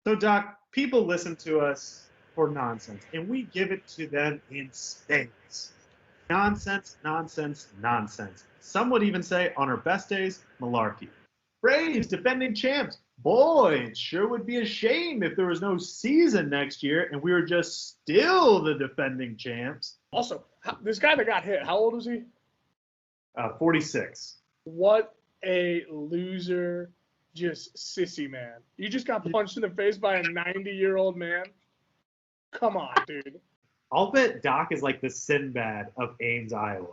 So, Doc, people listen to us for nonsense, and we give it to them in spades. Nonsense, nonsense, nonsense. Some would even say, on our best days, malarkey. Braves, defending champs. Boy, it sure would be a shame if there was no season next year and we were just still the defending champs. Also, this guy that got hit, how old was he? 46. What a loser, just sissy man. You just got punched in the face by a 90-year-old man? Come on, dude. I'll bet Doc is like the Sinbad of Ames, Iowa.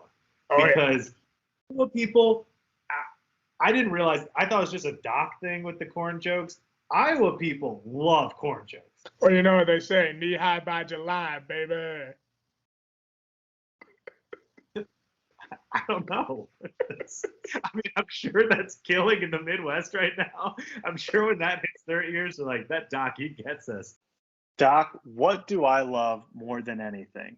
Oh, because people, I didn't realize, I thought it was just a Doc thing with the corn jokes. Iowa people love corn jokes. Well, you know what they say, knee high by July, baby. I don't know. I mean, I'm sure that's killing in the Midwest right now. I'm sure when that hits their ears, they're like, that Doc, he gets us. Doc, what do I love more than anything?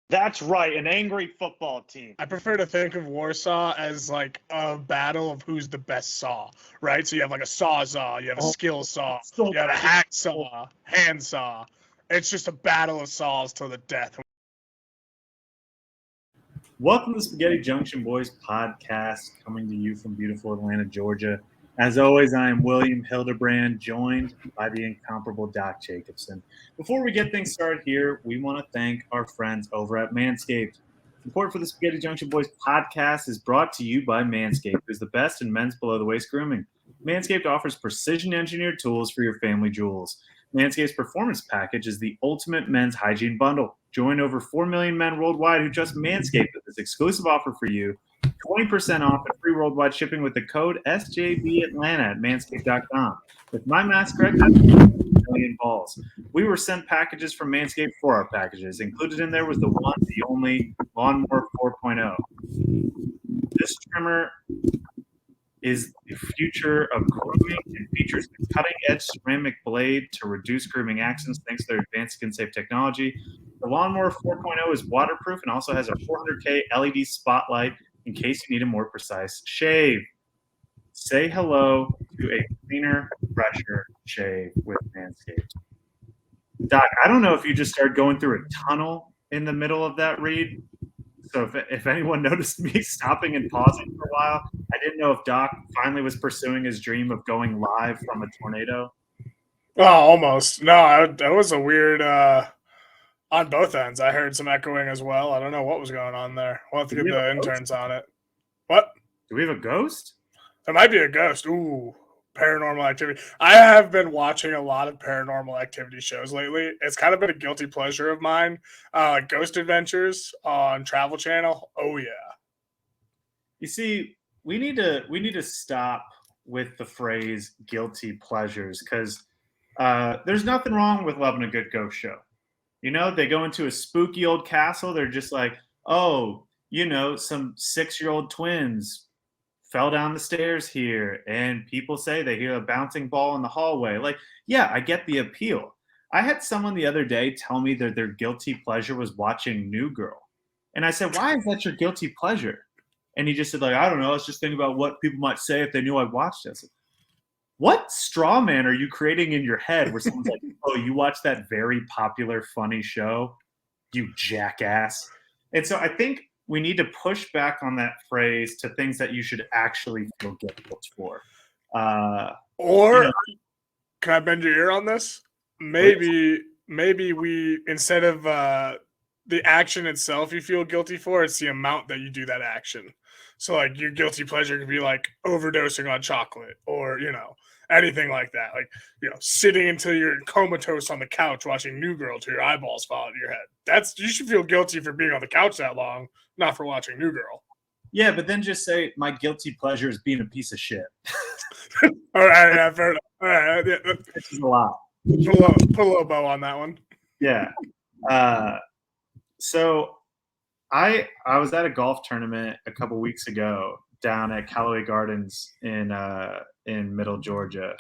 That's right, an angry football team. I prefer to think of Warsaw as like a battle of who's the best saw, right? So you have like a sawzall, you have a skill saw, you have a hacksaw, handsaw. It's just a battle of saws till the death. Welcome to the Spaghetti Junction Boys podcast, coming to you from beautiful Atlanta, Georgia. As always, I am William Hildebrand, joined by the incomparable Doc Jacobson. Before we get things started here, we want to thank our friends over at Manscaped. Support for the Spaghetti Junction Boys podcast is brought to you by Manscaped, who's the best in men's below-the-waist grooming. Manscaped offers precision-engineered tools for your family jewels. Manscaped's Performance Package is the ultimate men's hygiene bundle. Join over 4 million men worldwide who trust Manscaped with this exclusive offer for you. 20% off and free worldwide shipping with the code SJB Atlanta at manscaped.com. With my math correct, that's 1 million balls. We were sent packages from Manscaped for our packages. Included in there was the one, the only Lawnmower 4.0. This trimmer is the future of grooming and features a cutting-edge ceramic blade to reduce grooming accidents thanks to their advanced skin-safe technology. The Lawnmower 4.0 is waterproof and also has a 400K LED spotlight in case you need a more precise shave. Say hello to a cleaner, fresher shave with Manscaped. Doc, I don't know if you just started going through a tunnel in the middle of that read. So if anyone noticed me stopping and pausing for a while, I didn't know if Doc finally was pursuing his dream of going live from a tornado. Oh, almost. No, that was a weird on both ends. I heard some echoing as well. I don't know what was going on there. We'll have to get the interns on it. What? Do we have a ghost? There might be a ghost. Ooh, paranormal activity. I have been watching a lot of paranormal activity shows lately. It's kind of been a guilty pleasure of mine. Ghost Adventures on Travel Channel. Oh, yeah. You see, we need to stop with the phrase guilty pleasures because there's nothing wrong with loving a good ghost show. You know, they go into a spooky old castle. They're just like, oh, you know, some 6-year-old twins fell down the stairs here. And people say they hear a bouncing ball in the hallway. Like, yeah, I get the appeal. I had someone the other day tell me that their guilty pleasure was watching New Girl. And I said, why is that your guilty pleasure? And he just said, like, I don't know. I was just thinking about what people might say if they knew I watched this. What straw man are you creating in your head where someone's like, oh, you watch that very popular, funny show? You jackass. And so I think we need to push back on that phrase to things that you should actually feel guilt for. Can I bend your ear on this? Maybe we, instead of the action itself you feel guilty for, it's the amount that you do that action. So, like, your guilty pleasure could be, like, overdosing on chocolate or, you know, anything like that. Like, you know, sitting until you're comatose on the couch watching New Girl till your eyeballs fall out of your head. You should feel guilty for being on the couch that long, not for watching New Girl. Yeah, but then just say, my guilty pleasure is being a piece of shit. All right, yeah, fair enough. All right, yeah. This is a lot. Put a little bow on that one. Yeah. So I was at a golf tournament a couple weeks ago down at Callaway Gardens in Middle Georgia.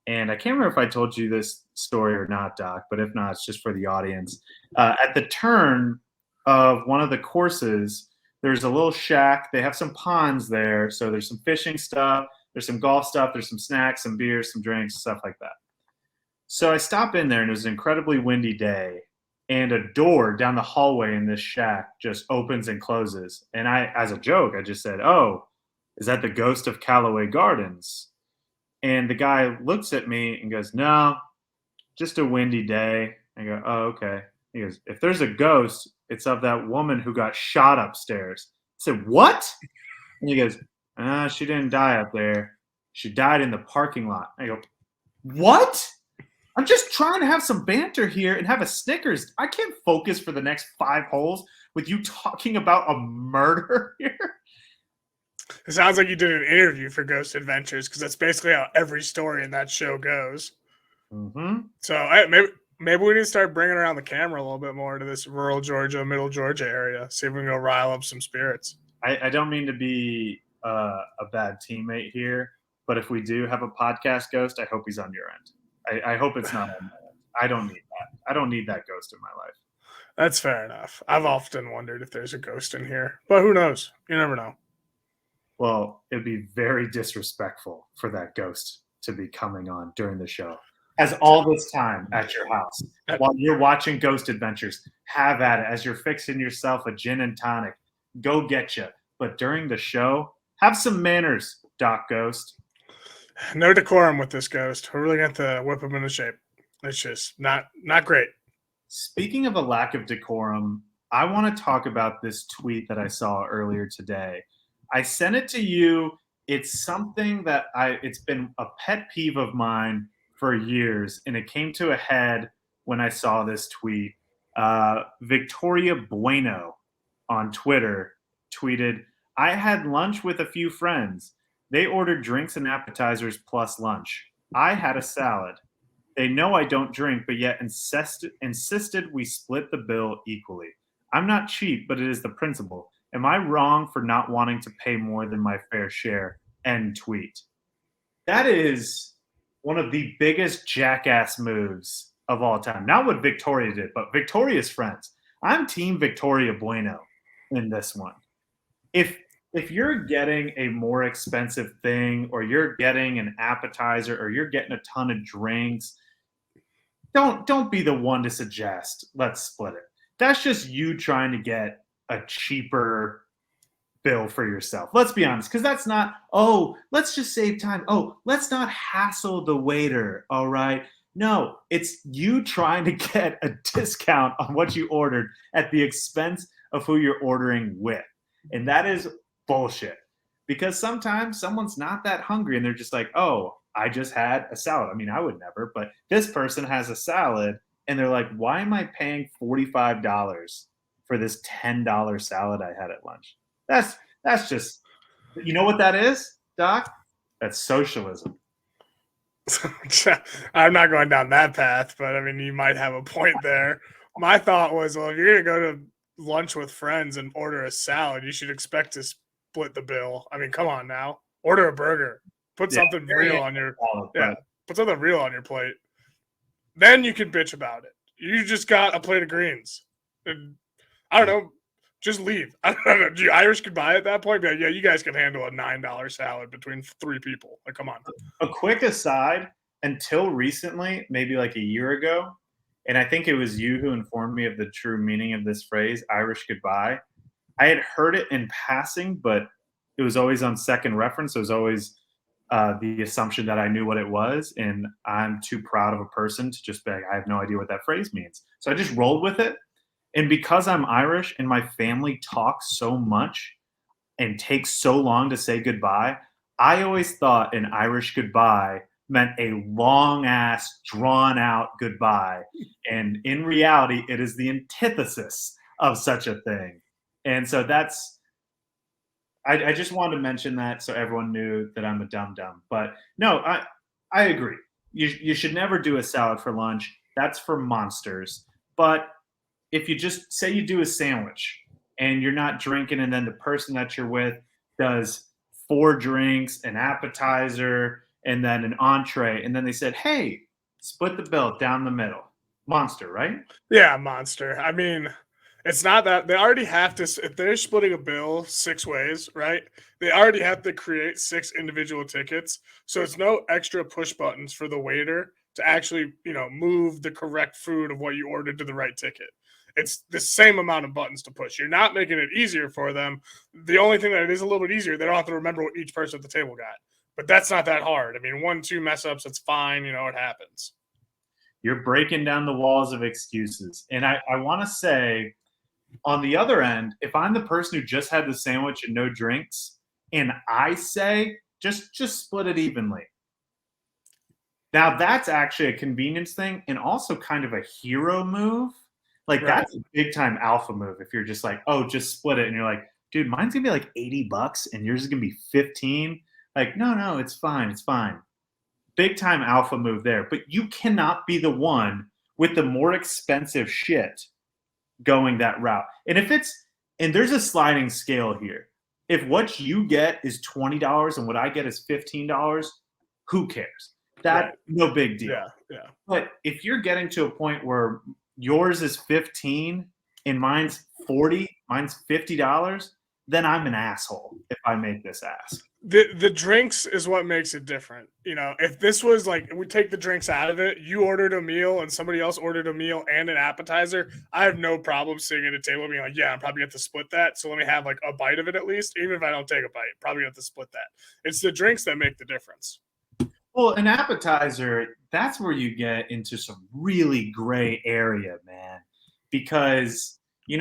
And I can't remember if I told you this story or not, Doc, but if not, it's just for the audience. At the turn of one of the courses, there's a little shack. They have some ponds there. So there's some fishing stuff. There's some golf stuff. There's some snacks, some beers, some drinks, stuff like that. So I stop in there, and it was an incredibly windy day, and a door down the hallway in this shack just opens and closes. And I, as a joke, I just said, "Oh, is that the ghost of Callaway Gardens?" And the guy looks at me and goes, "No, just a windy day." I go, "Oh, okay." He goes, "If there's a ghost, it's of that woman who got shot upstairs." I said, "What?" And he goes, "She didn't die up there. She died in the parking lot." I go, "What? I'm just trying to have some banter here and have a Snickers. I can't focus for the next 5 holes with you talking about a murder here." It sounds like you did an interview for Ghost Adventures, because that's basically how every story in that show goes. Mm-hmm. So maybe we need to start bringing around the camera a little bit more to this rural Georgia, middle Georgia area. See if we can go rile up some spirits. I don't mean to be a bad teammate here, but if we do have a podcast ghost, I hope he's on your end. I hope it's not on my end. I don't need that. I don't need that ghost in my life. That's fair enough. I've often wondered if there's a ghost in here, but who knows? You never know. Well, it'd be very disrespectful for that ghost to be coming on during the show. As all this time at your house, while you're watching Ghost Adventures, have at it. As you're fixing yourself a gin and tonic, go get you. But during the show, have some manners, Doc Ghost. No decorum with this ghost. We're really going to have to whip him into shape. It's just not great. Speaking of a lack of decorum, I want to talk about this tweet that I saw earlier today. I sent it to you. It's something that it's been a pet peeve of mine for years, and it came to a head when I saw this tweet. Victoria Bueno on Twitter tweeted, "I had lunch with a few friends. They ordered drinks and appetizers plus lunch. I had a salad. They know I don't drink, but yet insisted we split the bill equally. I'm not cheap, but it is the principle. Am I wrong for not wanting to pay more than my fair share?" End tweet. That is one of the biggest jackass moves of all time. Not what Victoria did, but Victoria's friends. I'm team Victoria Bueno in this one. If you're getting a more expensive thing, or you're getting an appetizer, or you're getting a ton of drinks, don't be the one to suggest let's split it. That's just you trying to get a cheaper bill for yourself. Let's be honest, because that's not, "Oh, let's just save time. Oh, let's not hassle the waiter." All right. No, it's you trying to get a discount on what you ordered at the expense of who you're ordering with. And that is bullshit, because sometimes someone's not that hungry and they're just like, "Oh, I just had a salad." I mean, I would never, but this person has a salad and they're like, "Why am I paying $45 for this $10 salad I had at lunch?" That's just, you know what that is, Doc? That's socialism. I'm not going down that path, but I mean, you might have a point there. My thought was, well, if you're going to go to lunch with friends and order a salad, you should expect to split the bill. I mean, come on now. Order a burger. Put something real on your put something real on your plate. Then you can bitch about it. You just got a plate of greens. And I don't know. Just leave. I don't know. Do you Irish goodbye at that point? But yeah, you guys can handle a $9 salad between 3 people. Like, come on. A quick aside, until recently, maybe like a year ago, and I think it was you who informed me of the true meaning of this phrase, Irish goodbye. I had heard it in passing, but it was always on second reference. It was always the assumption that I knew what it was, and I'm too proud of a person to just be like, I have no idea what that phrase means. So I just rolled with it. And because I'm Irish and my family talks so much and takes so long to say goodbye, I always thought an Irish goodbye meant a long-ass, drawn-out goodbye. And in reality, it is the antithesis of such a thing. And so I just wanted to mention that so everyone knew that I'm a dum-dum. But no, I agree. You should never do a salad for lunch. That's for monsters. But if you just say you do a sandwich and you're not drinking, and then the person that you're with does 4 drinks, an appetizer, and then an entree, and then they said, "Hey, split the bill down the middle." Monster, right? Yeah, monster. I mean, it's not that they already have to, if they're splitting a bill 6 ways, right? They already have to create 6 individual tickets. So it's no extra push buttons for the waiter to actually, move the correct food of what you ordered to the right ticket. It's the same amount of buttons to push. You're not making it easier for them. The only thing that it is a little bit easier, they don't have to remember what each person at the table got. But that's not that hard. I mean, 1-2 mess ups, it's fine. It happens. You're breaking down the walls of excuses. And I want to say, on the other end, if I'm the person who just had the sandwich and no drinks, and I say, just split it evenly. Now, that's actually a convenience thing and also kind of a hero move. Like, Right. That's a big-time alpha move if you're just like, oh, just split it. And you're like, dude, mine's going to be like $80 and yours is going to be $15. Like, no, it's fine. It's fine. Big-time alpha move there. But you cannot be the one with the more expensive shit going that route. And there's a sliding scale here. If what you get is $20 and what I get is $15, who cares? That's no big deal. Yeah. But if you're getting to a point where yours is 15 and mine's 40, mine's $50, then I'm an asshole if I make this ask. The drinks is what makes it different. If this was like, we take the drinks out of it, you ordered a meal and somebody else ordered a meal and an appetizer, I have no problem sitting at a table being like, yeah, I'm probably going to have to split that. So let me have like a bite of it at least. Even if I don't take a bite, probably have to split that. It's the drinks that make the difference. Well, an appetizer, that's where you get into some really gray area, man. Because,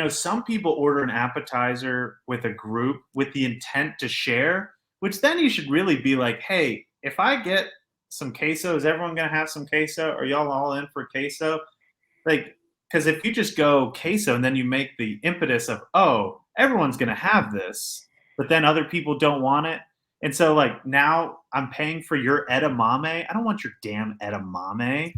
some people order an appetizer with a group with the intent to share, which then you should really be like, hey, if I get some queso, is everyone going to have some queso? Are y'all all in for queso? Like, because if you just go queso and then you make the impetus of, oh, everyone's going to have this, but then other people don't want it. And so, like, now I'm paying for your edamame. I don't want your damn edamame.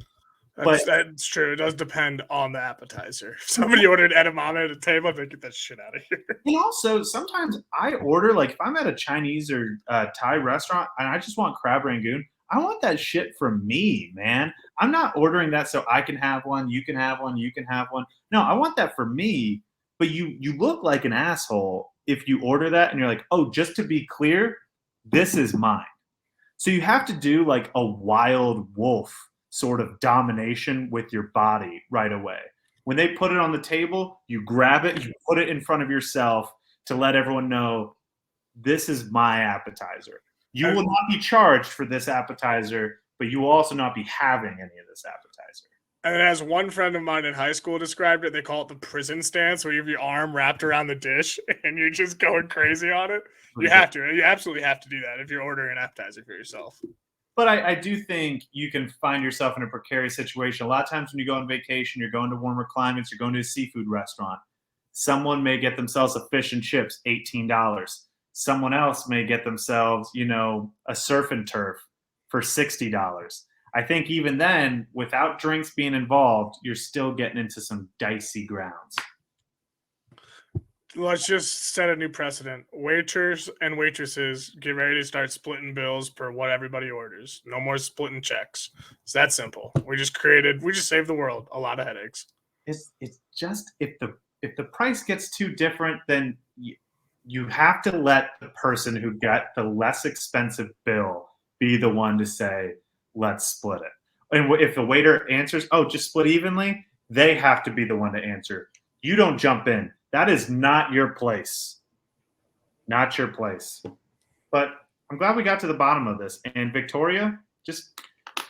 That's true. It does depend on the appetizer. If somebody ordered edamame at a table, they get that shit out of here. And also, sometimes I order, like, if I'm at a Chinese or Thai restaurant and I just want crab rangoon, I want that shit for me, man. I'm not ordering that so I can have one, you can have one, you can have one. No, I want that for me. But you look like an asshole if you order that and you're like, oh, just to be clear, this is mine. So you have to do like a wild wolf sort of domination with your body right away. When they put it on the table, you grab it, you put it in front of yourself to let everyone know this is my appetizer. You will not be charged for this appetizer, but you will also not be having any of this appetizer. And as one friend of mine in high school described it, they call it the prison stance, where you have your arm wrapped around the dish and you're just going crazy on it. You have to. You absolutely have to do that if you're ordering an appetizer for yourself. But I do think you can find yourself in a precarious situation. A lot of times when you go on vacation, you're going to warmer climates, you're going to a seafood restaurant. Someone may get themselves a fish and chips, $18. Someone else may get themselves, a surf and turf for $60. I think even then, without drinks being involved, you're still getting into some dicey grounds. Let's just set a new precedent. Waiters and waitresses get ready to start splitting bills per what everybody orders. No more splitting checks. It's that simple. We just saved the world a lot of headaches. It's just if the price gets too different, then you have to let the person who got the less expensive bill be the one to say, let's split it. And if the waiter answers, oh, just split evenly, they have to be the one to answer. You don't jump in. That is not your place. Not your place. But I'm glad we got to the bottom of this. And Victoria,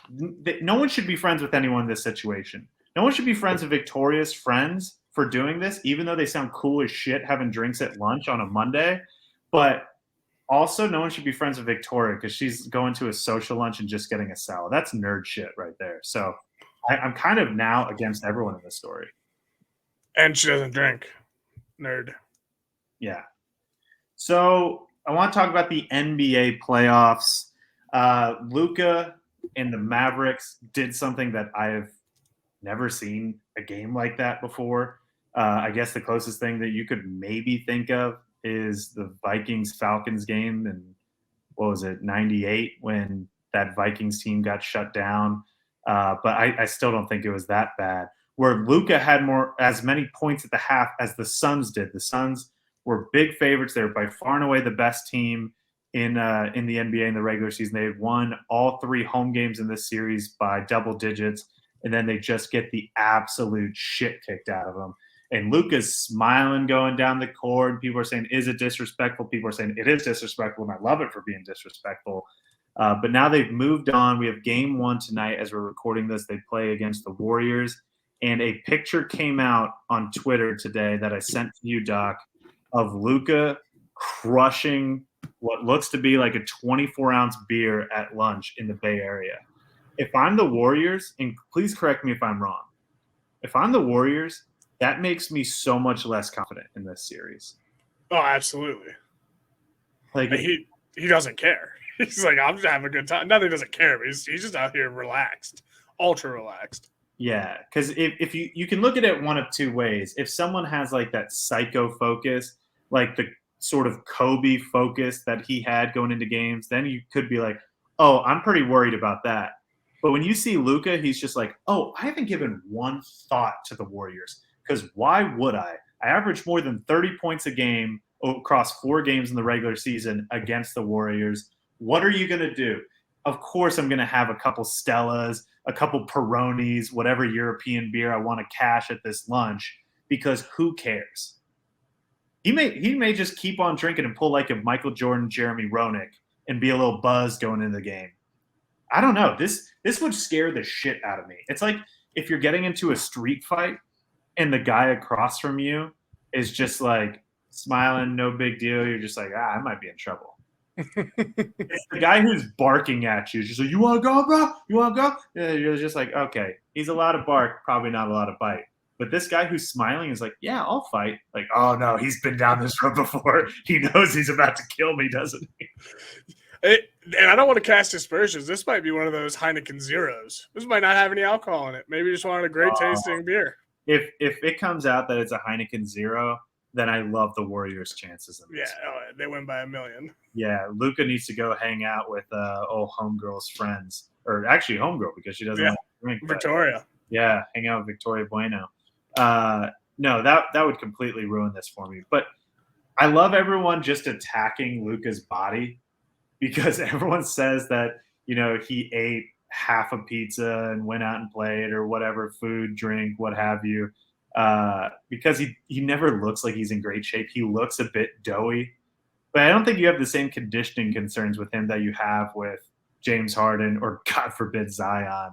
no one should be friends with anyone in this situation. No one should be friends with Victoria's friends for doing this, even though they sound cool as shit having drinks at lunch on a Monday. But also, no one should be friends with Victoria because she's going to a social lunch and just getting a salad. That's nerd shit right there. So I'm kind of now against everyone in this story. And she doesn't drink. Nerd. Yeah. So I want to talk about the NBA playoffs. Luka and the Mavericks did something that I have never seen a game like that before. I guess the closest thing that you could maybe think of is the Vikings-Falcons game in, 98 when that Vikings team got shut down. But I still don't think it was that bad. Where Luka had as many points at the half as the Suns did. The Suns were big favorites. They were by far and away the best team in the NBA in the regular season. They had won all 3 home games in this series by double digits, and then they just get the absolute shit kicked out of them. And Luka's smiling going down the court. People are saying, is it disrespectful? People are saying it is disrespectful, and I love it for being disrespectful. But now they've moved on. We have game 1 tonight as we're recording this. They play against the Warriors. And a picture came out on Twitter today that I sent to you, Doc, of Luka crushing what looks to be like a 24-ounce beer at lunch in the Bay Area. If I'm the Warriors, and please correct me if I'm wrong, if I'm the Warriors, that makes me so much less confident in this series. Oh, absolutely. Like he doesn't care. He's like, I'm just having a good time. Nothing doesn't care, but he's just out here relaxed, ultra relaxed. Yeah, because if you can look at it one of 2 ways. If someone has like that psycho focus, like the sort of Kobe focus that he had going into games, then you could be like, oh, I'm pretty worried about that. But when you see Luka, he's just like, oh, I haven't given one thought to the Warriors. Because why would I? I averaged more than 30 points a game across 4 games in the regular season against the Warriors. What are you going to do? Of course, I'm going to have a couple Stellas, a couple Peronis, whatever European beer I want to cash at this lunch, because who cares? He may just keep on drinking and pull like a Michael Jordan, Jeremy Roenick, and be a little buzzed going into the game. I don't know. This would scare the shit out of me. It's like if you're getting into a street fight and the guy across from you is just like smiling, no big deal. You're just like, I might be in trouble. It's the guy who's barking at you. Just like, you want to go, bro? You want to go? Yeah, you're just like, okay. He's allowed to bark, probably not allowed to bite. But this guy who's smiling is like, yeah, I'll fight. Like, oh, no, he's been down this road before. He knows he's about to kill me, doesn't he? And I don't want to cast aspersions. This might be one of those Heineken Zeros. This might not have any alcohol in it. Maybe you just wanted a great tasting beer. If it comes out that it's a Heineken Zero, then I love the Warriors' chances. Yeah, they win by 1,000,000. Yeah, Luka needs to go hang out with old homegirl's friends, or actually homegirl because she doesn't like to drink. Victoria. Yeah, hang out with Victoria Bueno. No, that would completely ruin this for me. But I love everyone just attacking Luka's body because everyone says that, he ate half a pizza and went out and played or whatever, food, drink, what have you. Because he never looks like he's in great shape. He looks a bit doughy. But I don't think you have the same conditioning concerns with him that you have with James Harden or, God forbid, Zion.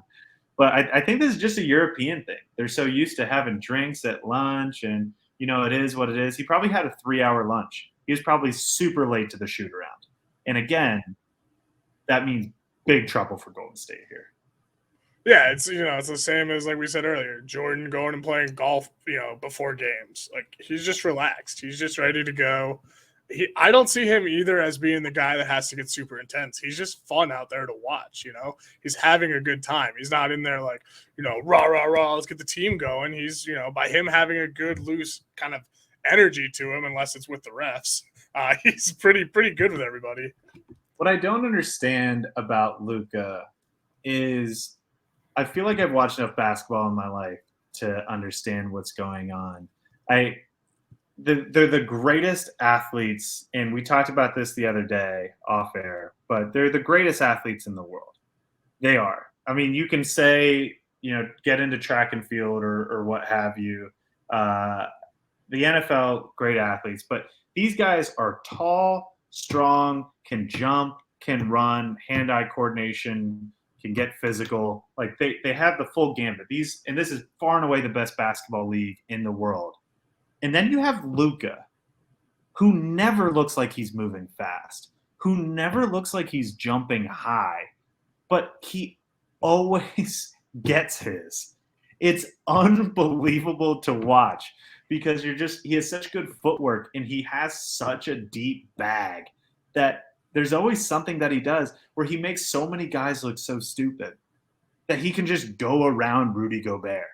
But I think this is just a European thing. They're so used to having drinks at lunch and, it is what it is. He probably had a 3-hour lunch. He was probably super late to the shoot-around. And again, that means big trouble for Golden State here. Yeah, it's it's the same as like we said earlier, Jordan going and playing golf, before games. Like he's just relaxed. He's just ready to go. I don't see him either as being the guy that has to get super intense. He's just fun out there to watch, He's having a good time. He's not in there like, rah, rah, rah, let's get the team going. He's, by him having a good, loose kind of energy to him, unless it's with the refs, he's pretty good with everybody. What I don't understand about Luka is I feel like I've watched enough basketball in my life to understand what's going on. They're the greatest athletes, and we talked about this the other day off air, but they're the greatest athletes in the world. They are. I mean, you can say, get into track and field or what have you. The NFL, great athletes, but these guys are tall, strong, can jump, can run, hand-eye coordination, can get physical. Like they have the full gambit. And this is far and away the best basketball league in the world. And then you have Luka, who never looks like he's moving fast, who never looks like he's jumping high, but he always gets his. It's unbelievable to watch because he has such good footwork and he has such a deep bag that there's always something that he does where he makes so many guys look so stupid that he can just go around Rudy Gobert.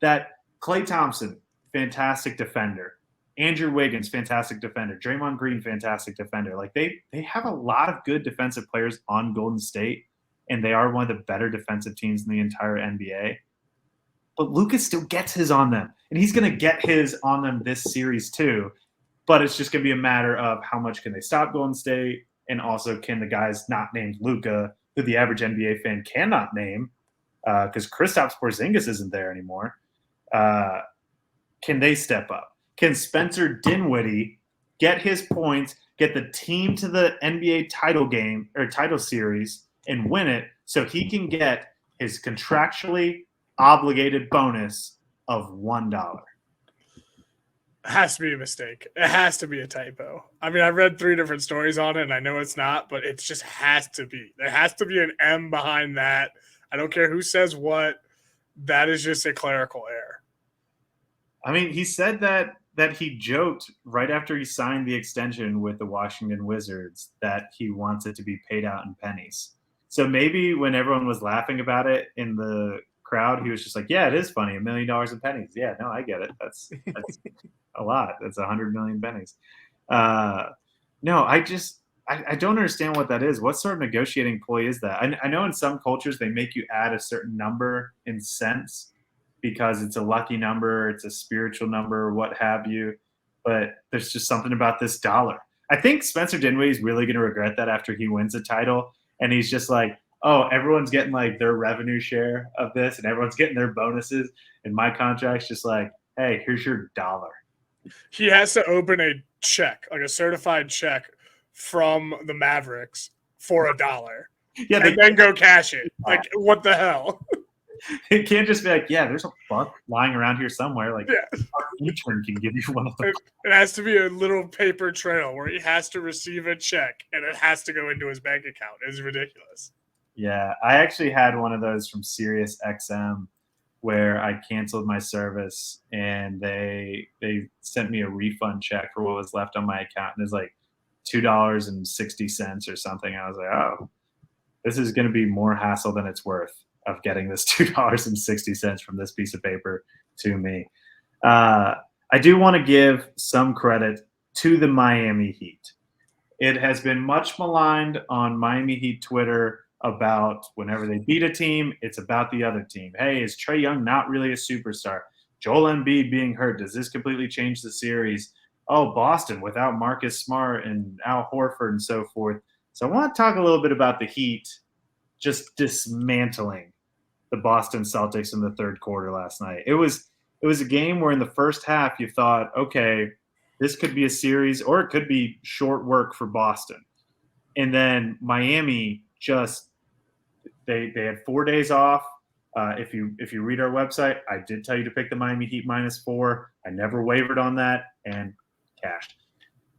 That Klay Thompson, fantastic defender. Andrew Wiggins, fantastic defender. Draymond Green, fantastic defender. Like they have a lot of good defensive players on Golden State, and they are one of the better defensive teams in the entire NBA. But Luka still gets his on them, and he's going to get his on them this series too. But it's just going to be a matter of how much can they stop Golden State And also, can the guys not named Luka, who the average NBA fan cannot name, because Kristaps Porzingis isn't there anymore, can they step up? Can Spencer Dinwiddie get his points, get the team to the NBA title game or title series and win it so he can get his contractually obligated bonus of $1? It has to be a mistake. It has to be a typo. I mean, I've read 3 different stories on it, and I know it's not, but it just has to be. There has to be an M behind that. I don't care who says what. That is just a clerical error. I mean, he said that he joked right after he signed the extension with the Washington Wizards that he wants it to be paid out in pennies. So maybe when everyone was laughing about it in the crowd, he was just like, yeah, it is funny, $1 million in pennies. Yeah, no, I get it. That's a lot. That's 100 million pennies. No, I don't understand what that is. What sort of negotiating ploy is that? I know in some cultures they make you add a certain number in cents because it's a lucky number, it's a spiritual number, what have you. But there's just something about this dollar. I think Spencer Dinwiddie is really going to regret that after he wins a title. And he's just like, oh, everyone's getting like their revenue share of this and everyone's getting their bonuses. And my contract's just like, hey, here's your dollar. He has to open a check, like a certified check from the Mavericks for $1. Yeah, and then go cash it. Like, what the hell? It can't just be like, yeah, there's a buck lying around here somewhere. Like, yeah. Our intern can give you one of them. It has to be a little paper trail where he has to receive a check and it has to go into his bank account. It's ridiculous. Yeah, I actually had one of those from Sirius XM where I canceled my service and they sent me a refund check for what was left on my account. And it's like $2.60 or something. I was like, oh, this is going to be more hassle than it's worth of getting this $2.60 from this piece of paper to me. I do want to give some credit to the Miami Heat. It has been much maligned on Miami Heat Twitter about whenever they beat a team, it's about the other team. Hey, is Trae Young not really a superstar? Joel Embiid being hurt, does this completely change the series? Oh, Boston without Marcus Smart and Al Horford and so forth. So I want to talk a little bit about the Heat just dismantling the Boston Celtics in the third quarter last night. It was a game where in the first half you thought, okay, this could be a series or it could be short work for Boston. And then Miami just they had 4 days off. If you read our website, I did tell you to pick the Miami Heat -4. I never wavered on that and cashed.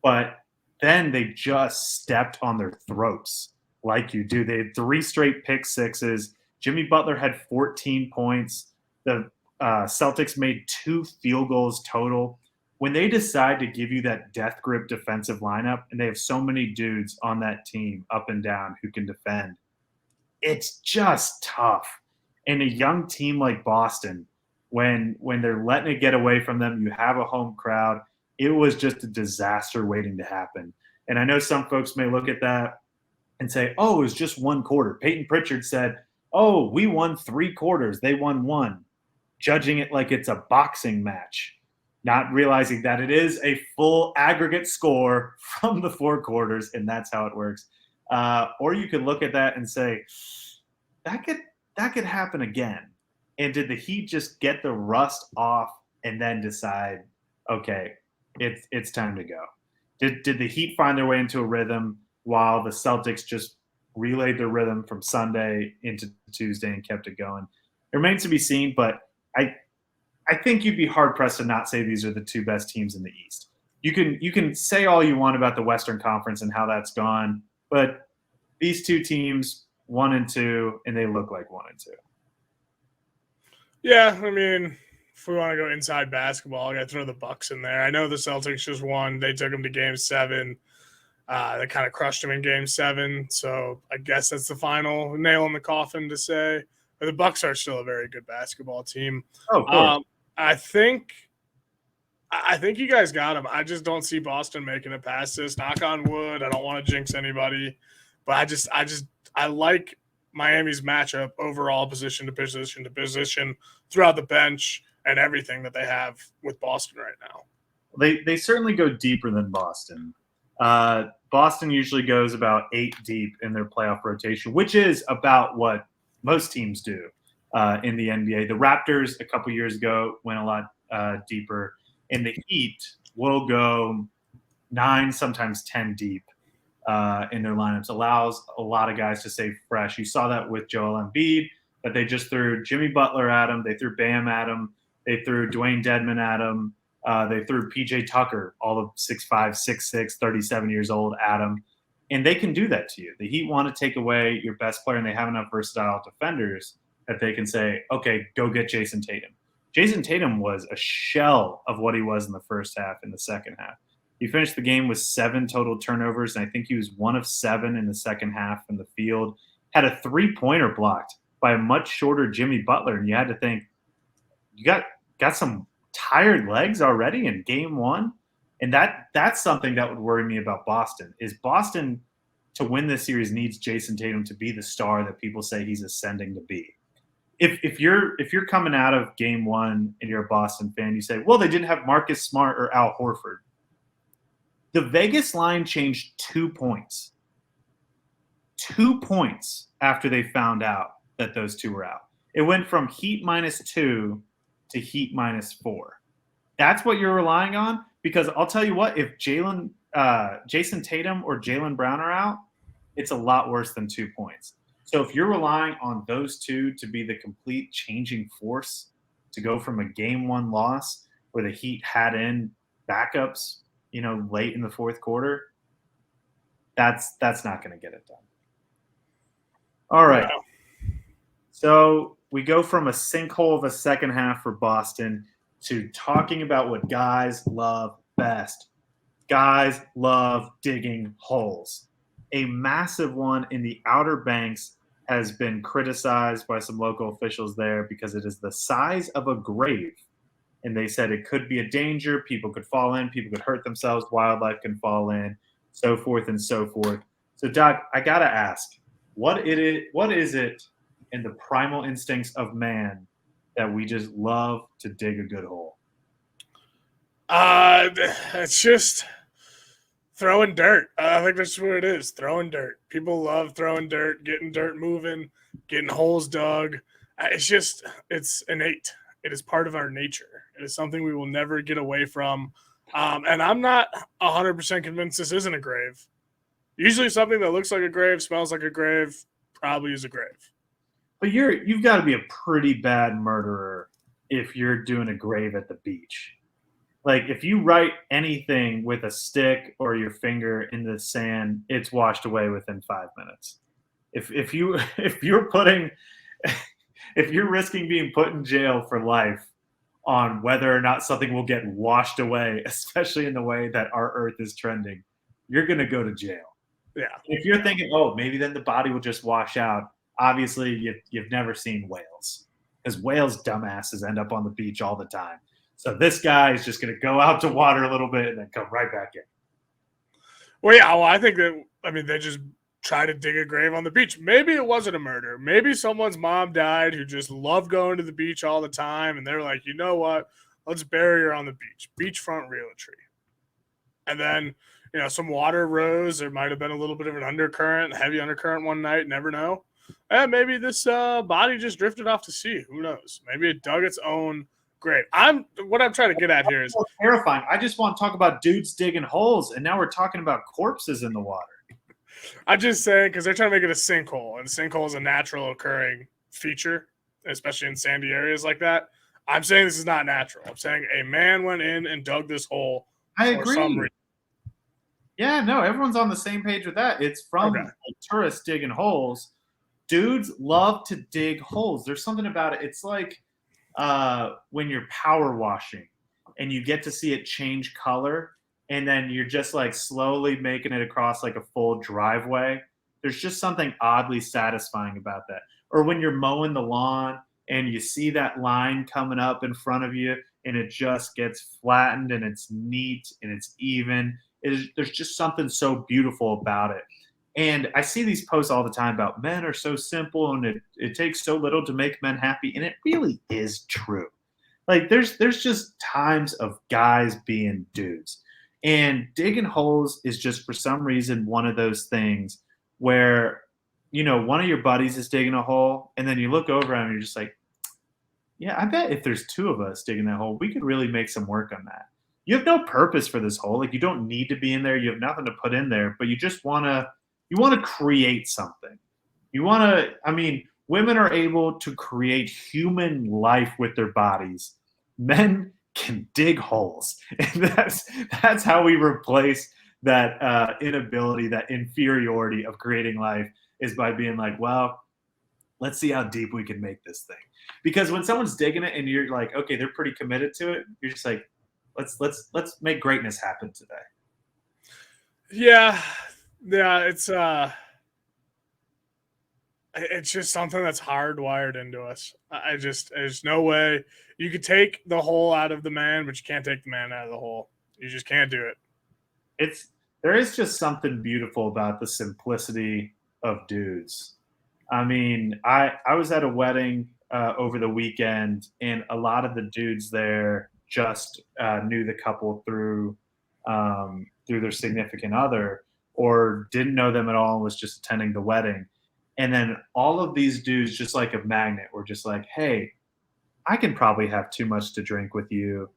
But then they just stepped on their throats like you do. They had 3 straight pick sixes. Jimmy Butler had 14 points. The Celtics made 2 field goals total. When they decide to give you that death grip defensive lineup, and they have so many dudes on that team up and down who can defend, it's just tough. And a young team like Boston, when they're letting it get away from them, you have a home crowd, it was just a disaster waiting to happen. And I know some folks may look at that and say, oh, it was just 1 quarter. Peyton Pritchard said, oh, we won 3 quarters. They won 1, judging it like it's a boxing match, not realizing that it is a full aggregate score from the 4 quarters, and that's how it works. Or you could look at that and say, that could happen again. And did the Heat just get the rust off and then decide, okay, it's time to go? Did the Heat find their way into a rhythm while the Celtics just relayed their rhythm from Sunday into Tuesday and kept it going? It remains to be seen, but I think you'd be hard-pressed to not say these are the 2 best teams in the East. You can say all you want about the Western Conference and how that's gone, but these 2 teams, 1 and 2, and they look like 1 and 2. Yeah, I mean, if we want to go inside basketball, I got to throw the Bucks in there. I know the Celtics just won. They took them to Game 7. They kind of crushed them in Game 7, so I guess that's the final nail in the coffin to say. But the Bucks are still a very good basketball team. Oh, of course. I think you guys got them. I just don't see Boston making it past this. Knock on wood. I don't want to jinx anybody, but I like Miami's matchup overall, position to position to position, throughout the bench and everything that they have with Boston right now. They certainly go deeper than Boston. Boston usually goes about 8 deep in their playoff rotation, which is about what most teams do in the NBA. The Raptors a couple years ago went a lot deeper, and the Heat will go 9, sometimes 10 deep in their lineups. Allows a lot of guys to stay fresh. You saw that with Joel Embiid, that they just threw Jimmy Butler at him. They threw Bam at him. They threw Dwayne Dedmon at him. They threw PJ Tucker, all of 6'5", 6'6", 37 years old, at him. And they can do that to you. The Heat want to take away your best player, and they have enough versatile defenders that they can say, okay, go get Jason Tatum. Jason Tatum was a shell of what he was in the first half and the second half. He finished the game with 7 total turnovers, and I think he was 1 of 7 in the second half in the field. Had a 3-pointer blocked by a much shorter Jimmy Butler, and you had to think, you got some tired legs already in game 1? And that's something that would worry me about Boston. Is Boston, to win this series, needs Jason Tatum to be the star that people say he's ascending to be. If you're coming out of game 1 and you're a Boston fan, you say, well, they didn't have Marcus Smart or Al Horford. The Vegas line changed 2 points. 2 points after they found out that those two were out. It went from Heat -2 to Heat -4. That's what you're relying on? Because I'll tell you what, if Jason Tatum or Jaylen Brown are out, it's a lot worse than 2 points. So if you're relying on those two to be the complete changing force to go from a game 1 loss where the Heat had in backups, late in the fourth quarter, that's not going to get it done. All right. Wow. So we go from a sinkhole of a second half for Boston to talking about what guys love best. Guys love digging holes. A massive one in the Outer Banks has been criticized by some local officials there because it is the size of a grave. And they said it could be a danger. People could fall in. People could hurt themselves. Wildlife can fall in, so forth and so forth. So, Doc, I got to ask, what is it in the primal instincts of man that we just love to dig a good hole? It's just throwing dirt. I think that's what it is, throwing dirt. People love throwing dirt, getting dirt moving, getting holes dug. It's innate. It is part of our nature. It is something we will never get away from. And I'm not 100% convinced this isn't a grave. Usually something that looks like a grave, smells like a grave, probably is a grave. But you've got to be a pretty bad murderer if you're doing a grave at the beach. Like, if you write anything with a stick or your finger in the sand, it's washed away within 5 minutes. If you're risking being put in jail for life on whether or not something will get washed away, especially in the way that our earth is trending, you're going to go to jail. Yeah. If you're thinking, oh, maybe then the body will just wash out, obviously you've never seen whales, because whales dumbasses end up on the beach all the time. So this guy is just going to go out to water a little bit and then come right back in. Well, yeah, I think they just try to dig a grave on the beach. Maybe it wasn't a murder. Maybe someone's mom died who just loved going to the beach all the time, and they're like, you know what? Let's bury her on the beach. Beachfront realty. And then, some water rose. There might have been a little bit of an undercurrent, heavy undercurrent one night. Never know. And maybe this body just drifted off to sea. Who knows? Maybe it dug its own grave. What I'm trying to get at here is terrifying. I just want to talk about dudes digging holes, and now we're talking about corpses in the water. I'm just saying, because they're trying to make it a sinkhole, and a sinkhole is a natural occurring feature, especially in sandy areas like that. I'm saying this is not natural. I'm saying a man went in and dug this hole. I agree. Yeah, no, everyone's on the same page with that. It's from tourists digging holes. Dudes love to dig holes. There's something about it. It's like when you're power washing and you get to see it change color, and then you're just like slowly making it across like a full driveway. There's just something oddly satisfying about that. Or when you're mowing the lawn and you see that line coming up in front of you and it just gets flattened and it's neat and it's even. There's just something so beautiful about it. And I see these posts all the time about men are so simple and it takes so little to make men happy. And it really is true. Like there's just times of guys being dudes. And digging holes is just for some reason one of those things where, one of your buddies is digging a hole, and then you look over at him and you're just like, yeah, I bet if there's two of us digging that hole, we could really make some work on that. You have no purpose for this hole. Like, you don't need to be in there. You have nothing to put in there, but you just want to create something. Women are able to create human life with their bodies. Men can dig holes. And that's how we replace that inability, that inferiority of creating life, is by being like, well, let's see how deep we can make this thing. Because when someone's digging it and you're like, okay, they're pretty committed to it, you're just like, let's make greatness happen today. Yeah, it's just something that's hardwired into us. There's no way you could take the hole out of the man, but you can't take the man out of the hole. You just can't do it. There is just something beautiful about the simplicity of dudes. I mean, I was at a wedding over the weekend, and a lot of the dudes there just knew the couple through their significant other, or didn't know them at all and was just attending the wedding. And then all of these dudes, just like a magnet, were just like, hey, I can probably have too much to drink with you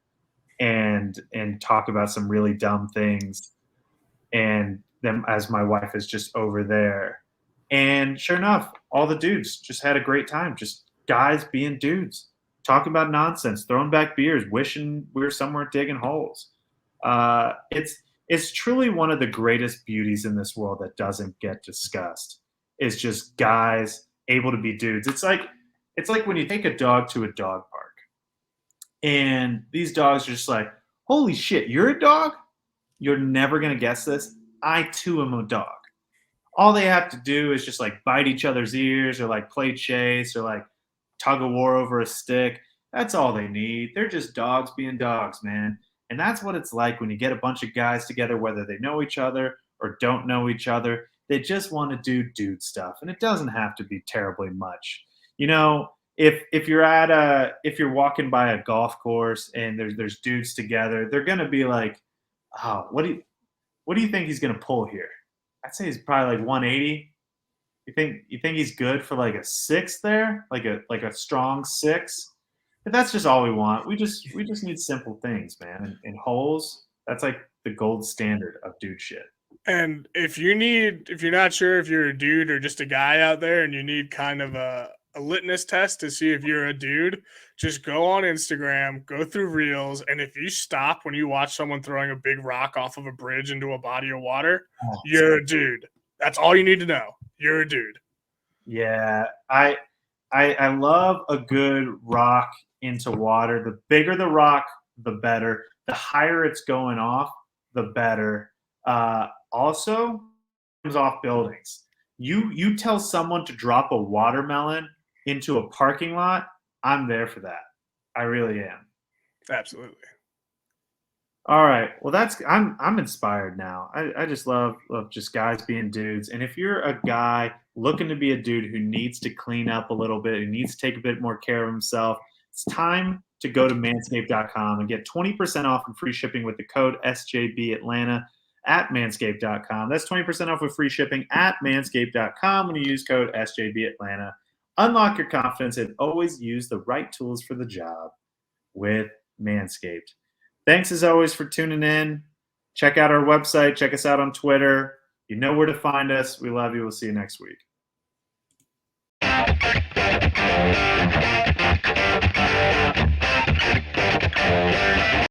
and talk about some really dumb things. And then as my wife is just over there. And sure enough, all the dudes just had a great time. Just guys being dudes, talking about nonsense, throwing back beers, wishing we were somewhere digging holes. It's truly one of the greatest beauties in this world that doesn't get discussed. Is just guys able to be dudes. It's like when you take a dog to a dog park, and these dogs are just like, holy shit, you're a dog? You're never gonna guess this. I too am a dog. All they have to do is just like bite each other's ears, or like play chase, or like tug of war over a stick. That's all they need. They're just dogs being dogs, man. And that's what it's like when you get a bunch of guys together, whether they know each other or don't know each other. They just want to do dude stuff, and it doesn't have to be terribly much. If you're walking by a golf course and there's dudes together, they're gonna be like, oh, what do you think he's gonna pull here? I'd say he's probably like 180. You think he's good for like a 6 there, like a strong 6? But that's just all we want. We just need simple things, man. And holes, that's like the gold standard of dude shit. And if you're not sure if you're a dude or just a guy out there, and you need kind of a litmus test to see if you're a dude, just go on Instagram, go through reels, and if you stop when you watch someone throwing a big rock off of a bridge into a body of water, you're a dude. That's all you need to know. You're a dude. Yeah, I love a good rock into water. The bigger the rock, the better. The higher it's going off, the better. Also, comes off buildings. You tell someone to drop a watermelon into a parking lot, I'm there for that. I really am. Absolutely. All right. Well, I'm inspired now. I just love just guys being dudes. And if you're a guy looking to be a dude who needs to clean up a little bit, who needs to take a bit more care of himself, it's time to go to manscaped.com and get 20% off and free shipping with the code SJB Atlanta at manscaped.com. That's 20% off with free shipping at manscaped.com when you use code SJB Atlanta. Unlock your confidence and always use the right tools for the job with Manscaped. Thanks as always for tuning in. Check out our website. Check us out on Twitter. You know where to find us. We love you. We'll see you next week.